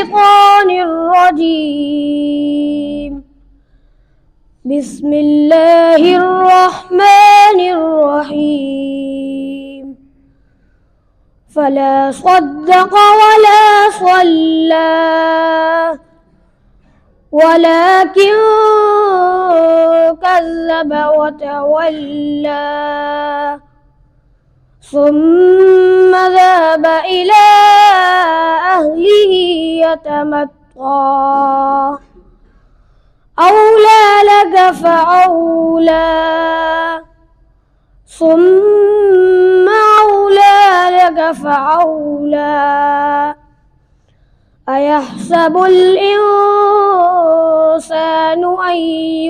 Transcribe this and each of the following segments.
الشيطان الرجيم. بسم الله الرحمن الرحيم. فلا صدق ولا صلى ولكن كذب وتولى ثم ذهب إلى أهله يتمطى أولى لك فأولى ثم أولى لك فأولى أيحسب الإنسان أن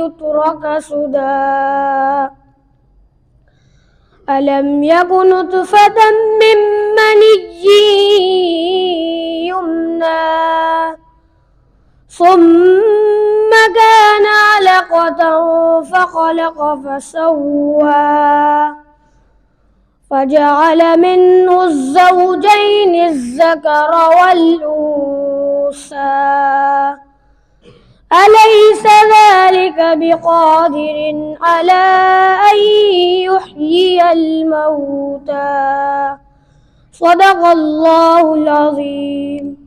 يترك سدى ألم يك نطفة من مني يمنى ثم كان علقة فخلق فسوى فجعل منه الزوجين الذكر والأنثى أليس ذلك بقادر على أن يحيي الموتى صدق الله العظيم.